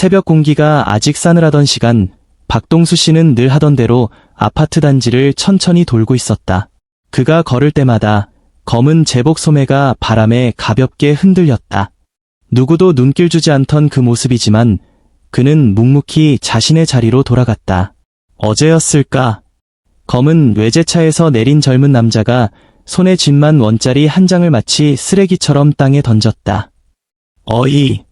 새벽 공기가 아직 싸늘하던 시간, 박동수 씨는 늘 하던 대로 아파트 단지를 천천히 돌고 있었다. 그가 걸을 때마다 검은 제복 소매가 바람에 가볍게 흔들렸다. 누구도 눈길 주지 않던 그 모습이지만 그는 묵묵히 자신의 자리로 돌아갔다. 어제였을까? 검은 외제차에서 내린 젊은 남자가 손에 쥔만 원짜리 한 장을 마치 쓰레기처럼 땅에 던졌다. 어이,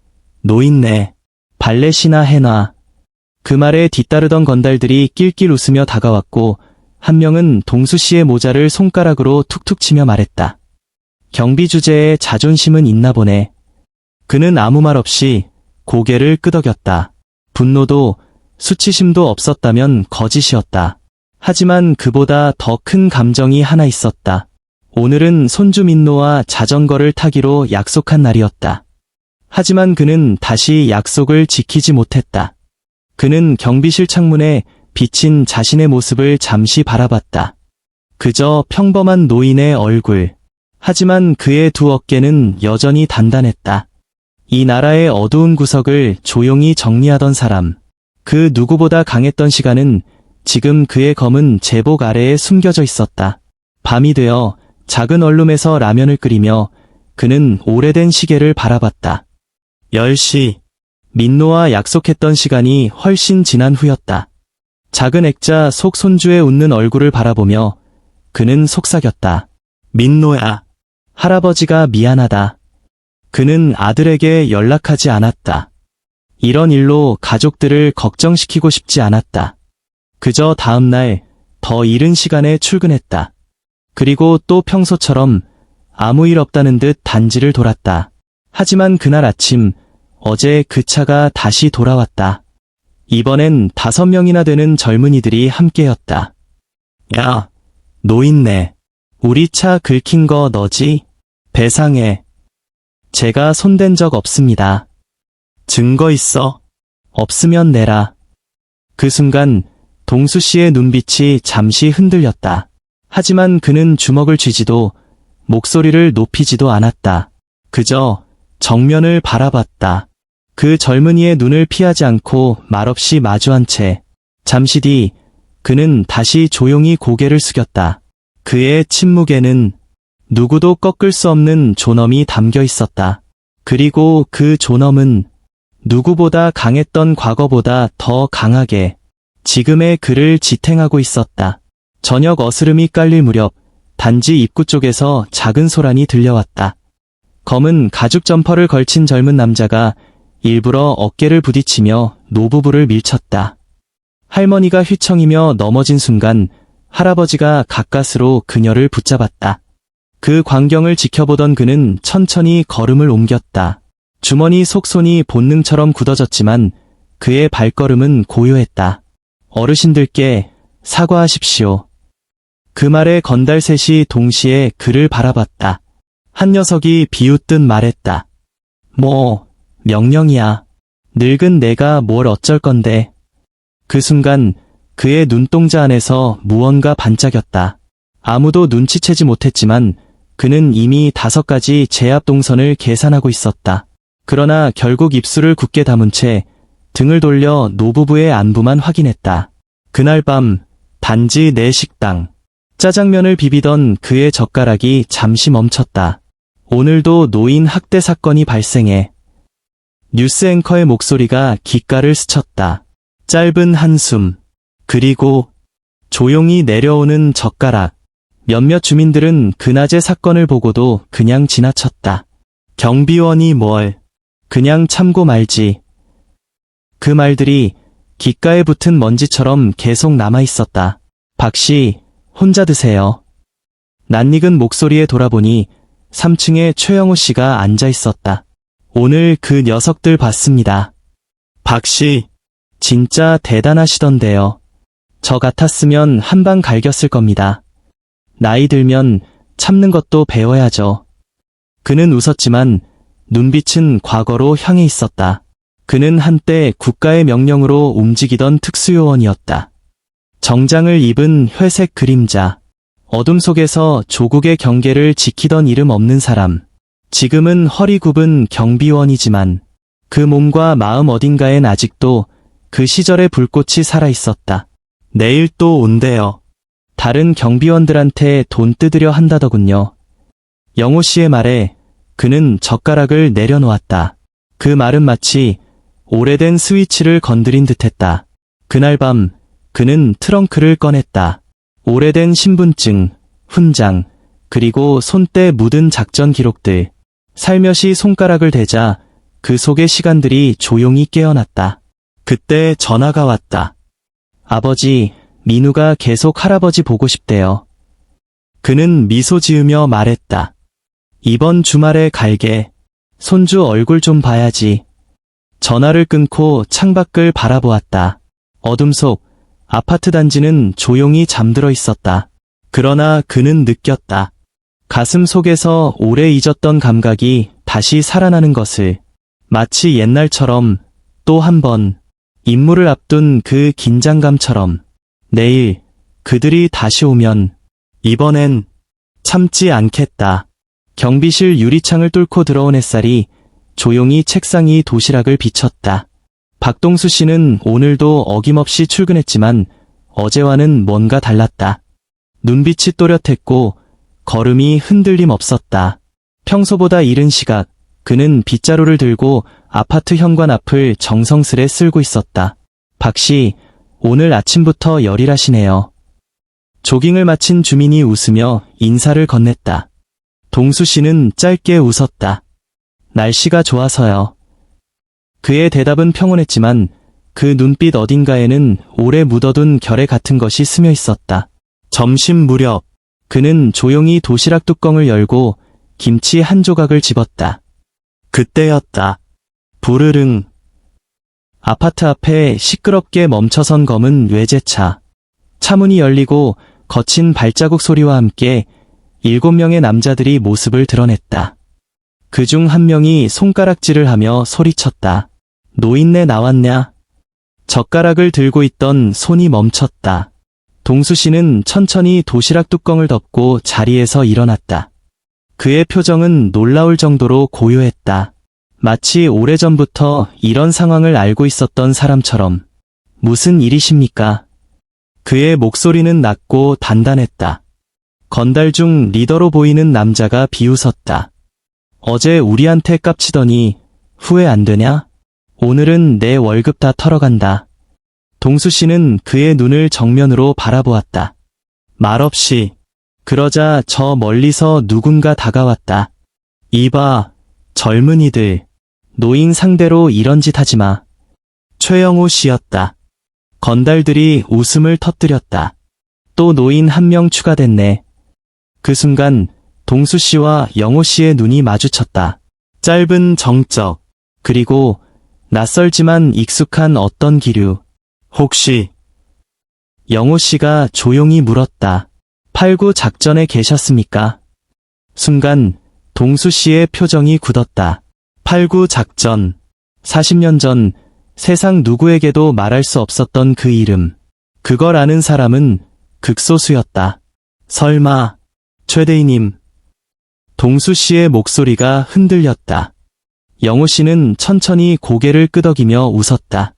노인네, 발렛이나 해놔. 그 말에 뒤따르던 건달들이 낄낄 웃으며 다가왔고 한 명은 동수 씨의 모자를 손가락으로 툭툭 치며 말했다. 경비 주제에 자존심은 있나 보네. 그는 아무 말 없이 고개를 끄덕였다. 분노도 수치심도 없었다면 거짓이었다. 하지만 그보다 더 큰 감정이 하나 있었다. 오늘은 손주 민노와 자전거를 타기로 약속한 날이었다. 하지만 그는 다시 약속을 지키지 못했다. 그는 경비실 창문에 비친 자신의 모습을 잠시 바라봤다. 그저 평범한 노인의 얼굴. 하지만 그의 두 어깨는 여전히 단단했다. 이 나라의 어두운 구석을 조용히 정리하던 사람. 그 누구보다 강했던 시간은 지금 그의 검은 제복 아래에 숨겨져 있었다. 밤이 되어 작은 원룸에서 라면을 끓이며 그는 오래된 시계를 바라봤다. 10시. 민노와 약속했던 시간이 훨씬 지난 후였다. 작은 액자 속 손주의 웃는 얼굴을 바라보며 그는 속삭였다. 민노야, 할아버지가 미안하다. 그는 아들에게 연락하지 않았다. 이런 일로 가족들을 걱정시키고 싶지 않았다. 그저 다음날 더 이른 시간에 출근했다. 그리고 또 평소처럼 아무 일 없다는 듯 단지를 돌았다. 하지만 그날 아침 어제 그 차가 다시 돌아왔다. 이번엔 5명이나 되는 젊은이들이 함께였다. 야, 노인네. 우리 차 긁힌 거 너지? 배상해. 제가 손댄 적 없습니다. 증거 있어? 없으면 내라. 그 순간 동수 씨의 눈빛이 잠시 흔들렸다. 하지만 그는 주먹을 쥐지도 목소리를 높이지도 않았다. 그저 정면을 바라봤다. 그 젊은이의 눈을 피하지 않고 말없이 마주한 채 잠시 뒤 그는 다시 조용히 고개를 숙였다. 그의 침묵에는 누구도 꺾을 수 없는 존엄이 담겨 있었다. 그리고 그 존엄은 누구보다 강했던 과거보다 더 강하게 지금의 그를 지탱하고 있었다. 저녁 어스름이 깔릴 무렵 단지 입구 쪽에서 작은 소란이 들려왔다. 검은 가죽 점퍼를 걸친 젊은 남자가 일부러 어깨를 부딪히며 노부부를 밀쳤다. 할머니가 휘청이며 넘어진 순간 할아버지가 가까스로 그녀를 붙잡았다. 그 광경을 지켜보던 그는 천천히 걸음을 옮겼다. 주머니 속 손이 본능처럼 굳어졌지만 그의 발걸음은 고요했다. 어르신들께 사과하십시오. 그 말에 건달 셋이 동시에 그를 바라봤다. 한 녀석이 비웃듯 말했다. 뭐, 명령이야. 늙은 내가 뭘 어쩔 건데. 그 순간 그의 눈동자 안에서 무언가 반짝였다. 아무도 눈치채지 못했지만 그는 이미 5가지 제압 동선을 계산하고 있었다. 그러나 결국 입술을 굳게 다문 채 등을 돌려 노부부의 안부만 확인했다. 그날 밤 단지 내 식당. 짜장면을 비비던 그의 젓가락이 잠시 멈췄다. 오늘도 노인 학대 사건이 발생해. 뉴스 앵커의 목소리가 귓가를 스쳤다. 짧은 한숨. 그리고 조용히 내려오는 젓가락. 몇몇 주민들은 그낮의 사건을 보고도 그냥 지나쳤다. 경비원이 뭘. 그냥 참고 말지. 그 말들이 귓가에 붙은 먼지처럼 계속 남아있었다. 박씨, 혼자 드세요. 낯익은 목소리에 돌아보니 3층에 최영호 씨가 앉아있었다. 오늘 그 녀석들 봤습니다. 박씨, 진짜 대단하시던데요. 저 같았으면 한 방 갈겼을 겁니다. 나이 들면 참는 것도 배워야죠. 그는 웃었지만 눈빛은 과거로 향해 있었다. 그는 한때 국가의 명령으로 움직이던 특수요원이었다. 정장을 입은 회색 그림자. 어둠 속에서 조국의 경계를 지키던 이름 없는 사람. 지금은 허리 굽은 경비원이지만 그 몸과 마음 어딘가엔 아직도 그 시절의 불꽃이 살아있었다. 내일 또 온대요. 다른 경비원들한테 돈 뜯으려 한다더군요. 영호 씨의 말에 그는 젓가락을 내려놓았다. 그 말은 마치 오래된 스위치를 건드린 듯했다. 그날 밤 그는 트렁크를 꺼냈다. 오래된 신분증, 훈장, 그리고 손때 묻은 작전 기록들. 살며시 손가락을 대자 그 속의 시간들이 조용히 깨어났다. 그때 전화가 왔다. 아버지, 민우가 계속 할아버지 보고 싶대요. 그는 미소 지으며 말했다. 이번 주말에 갈게. 손주 얼굴 좀 봐야지. 전화를 끊고 창밖을 바라보았다. 어둠 속 아파트 단지는 조용히 잠들어 있었다. 그러나 그는 느꼈다. 가슴 속에서 오래 잊었던 감각이 다시 살아나는 것을. 마치 옛날처럼 또 한 번 임무를 앞둔 그 긴장감처럼. 내일 그들이 다시 오면 이번엔 참지 않겠다. 경비실 유리창을 뚫고 들어온 햇살이 조용히 책상 위 도시락을 비쳤다. 박동수 씨는 오늘도 어김없이 출근했지만 어제와는 뭔가 달랐다. 눈빛이 또렷했고 걸음이 흔들림 없었다. 평소보다 이른 시각 그는 빗자루를 들고 아파트 현관 앞을 정성스레 쓸고 있었다. 박 씨, 오늘 아침부터 열일하시네요. 조깅을 마친 주민이 웃으며 인사를 건넸다. 동수 씨는 짧게 웃었다. 날씨가 좋아서요. 그의 대답은 평온했지만 그 눈빛 어딘가에는 오래 묻어둔 결의 같은 것이 스며 있었다. 점심 무렵 그는 조용히 도시락 뚜껑을 열고 김치 한 조각을 집었다. 그때였다. 부르릉. 아파트 앞에 시끄럽게 멈춰선 검은 외제차. 차문이 열리고 거친 발자국 소리와 함께 7명의 남자들이 모습을 드러냈다. 그중 한 명이 손가락질을 하며 소리쳤다. 노인네 나왔냐? 젓가락을 들고 있던 손이 멈췄다. 동수 씨는 천천히 도시락 뚜껑을 덮고 자리에서 일어났다. 그의 표정은 놀라울 정도로 고요했다. 마치 오래전부터 이런 상황을 알고 있었던 사람처럼. 무슨 일이십니까? 그의 목소리는 낮고 단단했다. 건달 중 리더로 보이는 남자가 비웃었다. 어제 우리한테 깝치더니 후회 안 되냐? 오늘은 내 월급 다 털어간다. 동수 씨는 그의 눈을 정면으로 바라보았다. 말없이. 그러자 저 멀리서 누군가 다가왔다. 이봐, 젊은이들. 노인 상대로 이런 짓 하지 마. 최영호 씨였다. 건달들이 웃음을 터뜨렸다. 또 노인 한 명 추가됐네. 그 순간 동수 씨와 영호 씨의 눈이 마주쳤다. 짧은 정적, 그리고 낯설지만 익숙한 어떤 기류. 혹시 영호 씨가 조용히 물었다. 8구 작전에 계셨습니까? 순간 동수 씨의 표정이 굳었다. 8구 작전. 40년 전 세상 누구에게도 말할 수 없었던 그 이름. 그걸 아는 사람은 극소수였다. 설마 최대희님. 동수 씨의 목소리가 흔들렸다. 영호 씨는 천천히 고개를 끄덕이며 웃었다.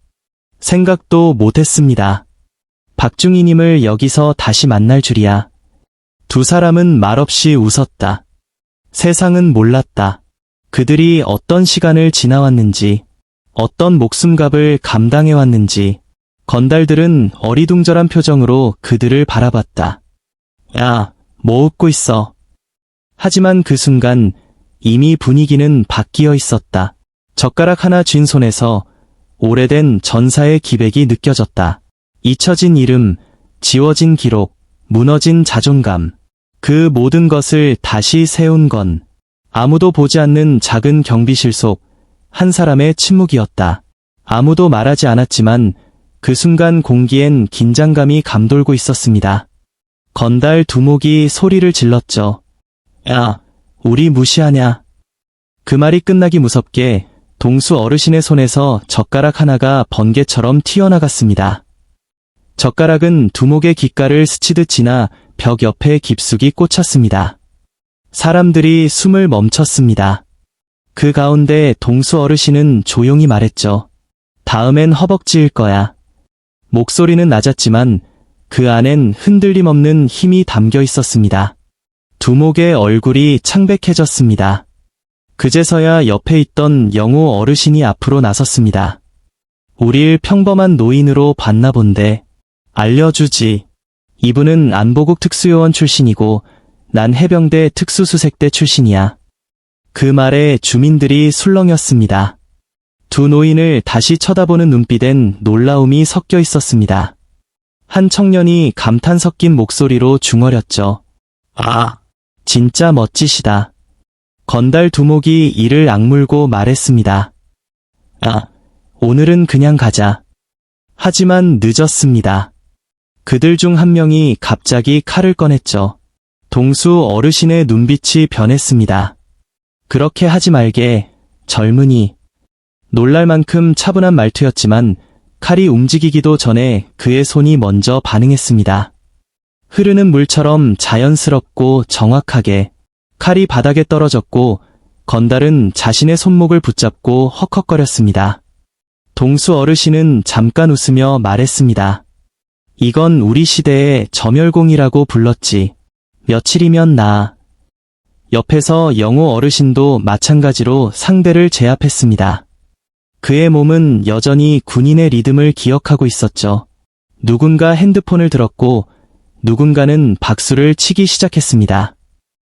생각도 못했습니다. 박중희님을 여기서 다시 만날 줄이야. 두 사람은 말없이 웃었다. 세상은 몰랐다. 그들이 어떤 시간을 지나왔는지, 어떤 목숨값을 감당해왔는지. 건달들은 어리둥절한 표정으로 그들을 바라봤다. 야, 뭐 웃고 있어. 하지만 그 순간 이미 분위기는 바뀌어 있었다. 젓가락 하나 쥔 손에서 오래된 전사의 기백이 느껴졌다. 잊혀진 이름, 지워진 기록, 무너진 자존감. 그 모든 것을 다시 세운 건 아무도 보지 않는 작은 경비실 속 한 사람의 침묵이었다. 아무도 말하지 않았지만 그 순간 공기엔 긴장감이 감돌고 있었습니다. 건달 두목이 소리를 질렀죠. 야, 우리 무시하냐? 그 말이 끝나기 무섭게 동수 어르신의 손에서 젓가락 하나가 번개처럼 튀어나갔습니다. 젓가락은 두목의 귓가를 스치듯 지나 벽 옆에 깊숙이 꽂혔습니다. 사람들이 숨을 멈췄습니다. 그 가운데 동수 어르신은 조용히 말했죠. 다음엔 허벅지일 거야. 목소리는 낮았지만 그 안엔 흔들림 없는 힘이 담겨 있었습니다. 두목의 얼굴이 창백해졌습니다. 그제서야 옆에 있던 영호 어르신이 앞으로 나섰습니다. 우릴 평범한 노인으로 봤나 본데 알려주지. 이분은 안보국 특수요원 출신이고 난 해병대 특수수색대 출신이야. 그 말에 주민들이 술렁였습니다. 두 노인을 다시 쳐다보는 눈빛엔 놀라움이 섞여 있었습니다. 한 청년이 감탄 섞인 목소리로 중얼였죠. 아, 진짜 멋지시다. 건달 두목이 이를 악물고 말했습니다. 아, 오늘은 그냥 가자. 하지만 늦었습니다. 그들 중 한 명이 갑자기 칼을 꺼냈죠. 동수 어르신의 눈빛이 변했습니다. 그렇게 하지 말게, 젊은이. 놀랄 만큼 차분한 말투였지만 칼이 움직이기도 전에 그의 손이 먼저 반응했습니다. 흐르는 물처럼 자연스럽고 정확하게 칼이 바닥에 떨어졌고 건달은 자신의 손목을 붙잡고 헉헉거렸습니다. 동수 어르신은 잠깐 웃으며 말했습니다. 이건 우리 시대의 점혈공이라고 불렀지. 며칠이면 나. 옆에서 영호 어르신도 마찬가지로 상대를 제압했습니다. 그의 몸은 여전히 군인의 리듬을 기억하고 있었죠. 누군가 핸드폰을 들었고 누군가는 박수를 치기 시작했습니다.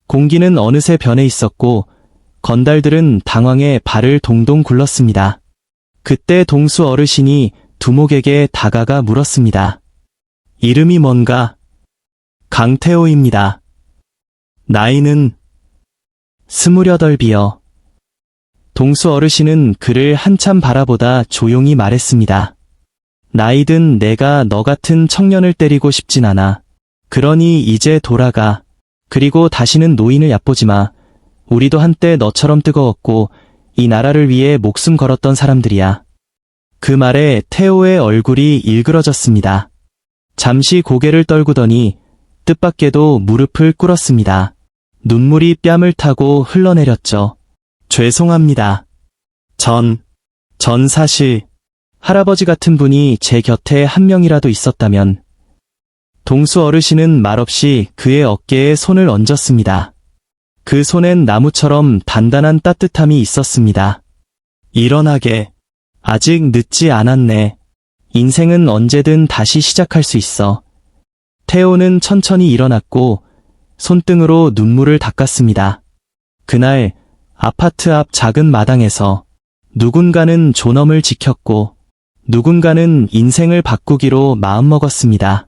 공기는 어느새 변해 있었고 건달들은 당황해 발을 동동 굴렀습니다. 그때 동수 어르신이 두목에게 다가가 물었습니다. 이름이 뭔가? 강태호입니다. 나이는 28이요. 동수 어르신은 그를 한참 바라보다 조용히 말했습니다. 나이든 내가 너 같은 청년을 때리고 싶진 않아. 그러니 이제 돌아가. 그리고 다시는 노인을 얕보지 마. 우리도 한때 너처럼 뜨거웠고 이 나라를 위해 목숨 걸었던 사람들이야. 그 말에 태호의 얼굴이 일그러졌습니다. 잠시 고개를 떨구더니 뜻밖에도 무릎을 꿇었습니다. 눈물이 뺨을 타고 흘러내렸죠. 죄송합니다. 전 사실 할아버지 같은 분이 제 곁에 한 명이라도 있었다면. 동수 어르신은 말없이 그의 어깨에 손을 얹었습니다. 그 손엔 나무처럼 단단한 따뜻함이 있었습니다. 일어나게. 아직 늦지 않았네. 인생은 언제든 다시 시작할 수 있어. 태호는 천천히 일어났고 손등으로 눈물을 닦았습니다. 그날 아파트 앞 작은 마당에서 누군가는 존엄을 지켰고 누군가는 인생을 바꾸기로 마음먹었습니다.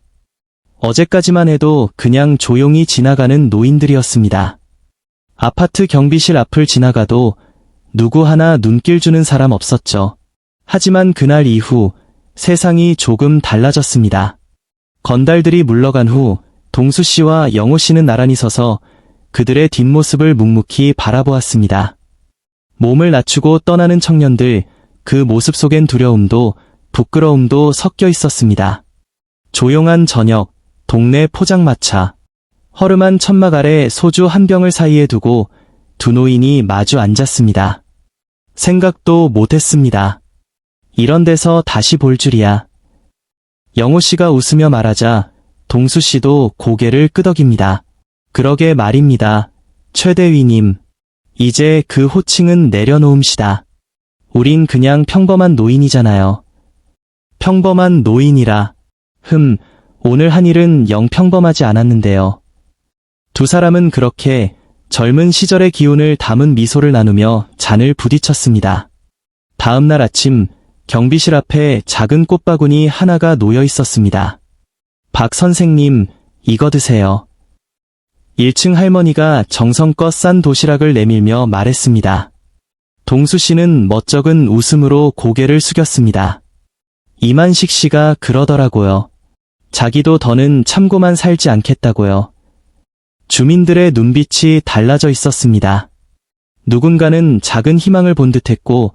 어제까지만 해도 그냥 조용히 지나가는 노인들이었습니다. 아파트 경비실 앞을 지나가도 누구 하나 눈길 주는 사람 없었죠. 하지만 그날 이후 세상이 조금 달라졌습니다. 건달들이 물러간 후 동수 씨와 영호 씨는 나란히 서서 그들의 뒷모습을 묵묵히 바라보았습니다. 몸을 낮추고 떠나는 청년들, 그 모습 속엔 두려움도 부끄러움도 섞여 있었습니다. 조용한 저녁, 동네 포장마차, 허름한 천막 아래 소주 한 병을 사이에 두고 두 노인이 마주 앉았습니다. 생각도 못했습니다. 이런 데서 다시 볼 줄이야. 영호 씨가 웃으며 말하자 동수 씨도 고개를 끄덕입니다. 그러게 말입니다. 최대위님. 이제 그 호칭은 내려놓음시다. 우린 그냥 평범한 노인이잖아요. 평범한 노인이라. 오늘 한 일은 영 평범하지 않았는데요. 두 사람은 그렇게 젊은 시절의 기운을 담은 미소를 나누며 잔을 부딪혔습니다. 다음 날 아침 경비실 앞에 작은 꽃바구니 하나가 놓여 있었습니다. 박 선생님, 이거 드세요. 1층 할머니가 정성껏 싼 도시락을 내밀며 말했습니다. 동수 씨는 멋쩍은 웃음으로 고개를 숙였습니다. 이만식 씨가 그러더라고요. 자기도 더는 참고만 살지 않겠다고요. 주민들의 눈빛이 달라져 있었습니다. 누군가는 작은 희망을 본 듯했고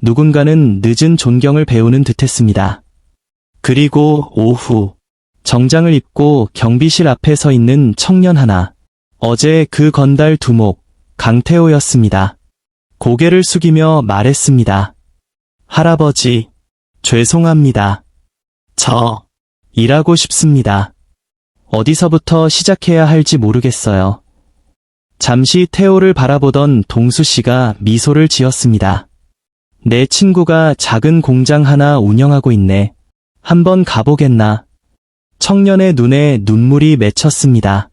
누군가는 늦은 존경을 배우는 듯했습니다. 그리고 오후 정장을 입고 경비실 앞에 서 있는 청년 하나. 어제 그 건달 두목 강태호였습니다. 고개를 숙이며 말했습니다. 할아버지, 죄송합니다. 저, 일하고 싶습니다. 어디서부터 시작해야 할지 모르겠어요. 잠시 태호를 바라보던 동수 씨가 미소를 지었습니다. 내 친구가 작은 공장 하나 운영하고 있네. 한번 가보겠나? 청년의 눈에 눈물이 맺혔습니다.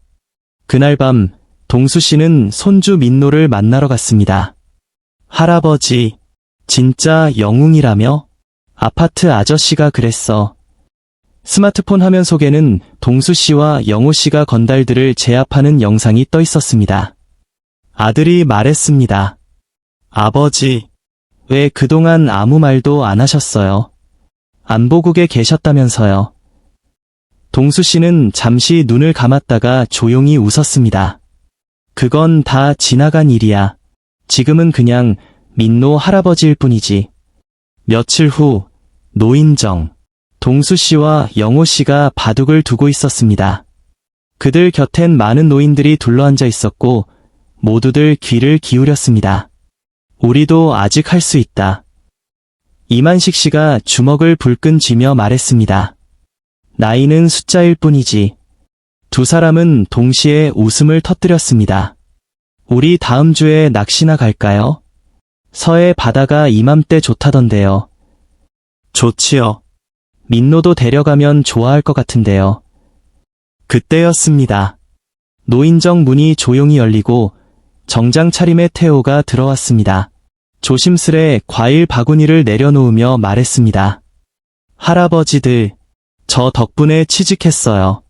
그날 밤 동수 씨는 손주 민노를 만나러 갔습니다. 할아버지, 진짜 영웅이라며? 아파트 아저씨가 그랬어. 스마트폰 화면 속에는 동수 씨와 영호 씨가 건달들을 제압하는 영상이 떠 있었습니다. 아들이 말했습니다. 아버지, 왜 그동안 아무 말도 안 하셨어요? 안보국에 계셨다면서요. 동수 씨는 잠시 눈을 감았다가 조용히 웃었습니다. 그건 다 지나간 일이야. 지금은 그냥 민노 할아버지일 뿐이지. 며칠 후 노인정, 동수 씨와 영호 씨가 바둑을 두고 있었습니다. 그들 곁엔 많은 노인들이 둘러앉아 있었고 모두들 귀를 기울였습니다. 우리도 아직 할 수 있다. 이만식 씨가 주먹을 불끈 쥐며 말했습니다. 나이는 숫자일 뿐이지. 두 사람은 동시에 웃음을 터뜨렸습니다. 우리 다음 주에 낚시나 갈까요? 서해 바다가 이맘때 좋다던데요. 좋지요. 민노도 데려가면 좋아할 것 같은데요. 그때였습니다. 노인정 문이 조용히 열리고 정장 차림의 태호가 들어왔습니다. 조심스레 과일 바구니를 내려놓으며 말했습니다. 할아버지들, 저 덕분에 취직했어요.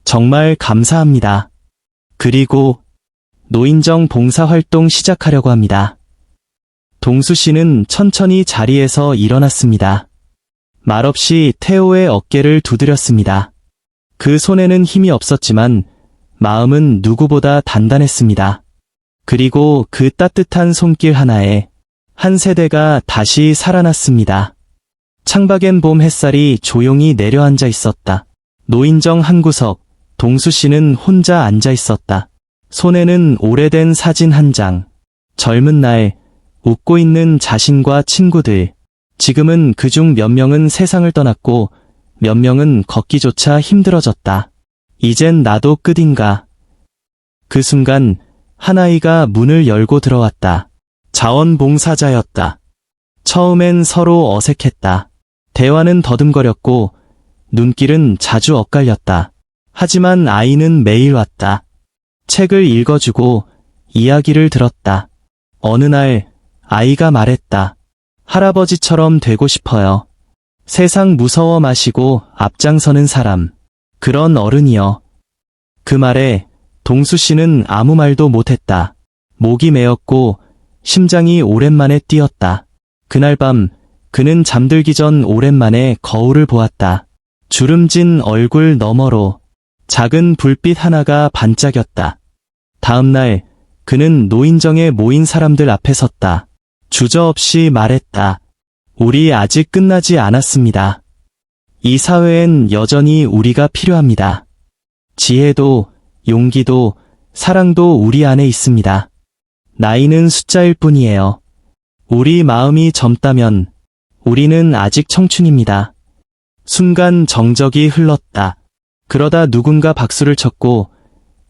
정말 감사합니다. 그리고 노인정 봉사활동 시작하려고 합니다. 동수 씨는 천천히 자리에서 일어났습니다. 말없이 태호의 어깨를 두드렸습니다. 그 손에는 힘이 없었지만 마음은 누구보다 단단했습니다. 그리고 그 따뜻한 손길 하나에 한 세대가 다시 살아났습니다. 창밖엔 봄 햇살이 조용히 내려앉아 있었다. 노인정 한 구석, 동수 씨는 혼자 앉아 있었다. 손에는 오래된 사진 한 장. 젊은 날, 웃고 있는 자신과 친구들. 지금은 그중 몇 명은 세상을 떠났고 몇 명은 걷기조차 힘들어졌다. 이젠 나도 끝인가. 그 순간 한 아이가 문을 열고 들어왔다. 자원봉사자였다. 처음엔 서로 어색했다. 대화는 더듬거렸고 눈길은 자주 엇갈렸다. 하지만 아이는 매일 왔다. 책을 읽어주고 이야기를 들었다. 어느 날 아이가 말했다. 할아버지처럼 되고 싶어요. 세상 무서워 마시고 앞장서는 사람. 그런 어른이요. 그 말에 동수 씨는 아무 말도 못했다. 목이 메었고 심장이 오랜만에 뛰었다. 그날 밤 그는 잠들기 전 오랜만에 거울을 보았다. 주름진 얼굴 너머로 작은 불빛 하나가 반짝였다. 다음 날 그는 노인정에 모인 사람들 앞에 섰다. 주저없이 말했다. 우리 아직 끝나지 않았습니다. 이 사회엔 여전히 우리가 필요합니다. 지혜도, 용기도, 사랑도 우리 안에 있습니다. 나이는 숫자일 뿐이에요. 우리 마음이 젊다면 우리는 아직 청춘입니다. 순간 정적이 흘렀다. 그러다 누군가 박수를 쳤고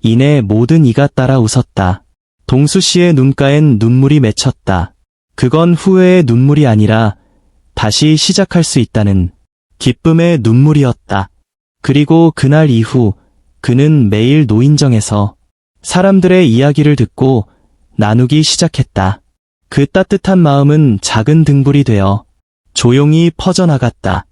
이내 모든 이가 따라 웃었다. 동수 씨의 눈가엔 눈물이 맺혔다. 그건 후회의 눈물이 아니라 다시 시작할 수 있다는 기쁨의 눈물이었다. 그리고 그날 이후 그는 매일 노인정에서 사람들의 이야기를 듣고 나누기 시작했다. 그 따뜻한 마음은 작은 등불이 되어 조용히 퍼져나갔다.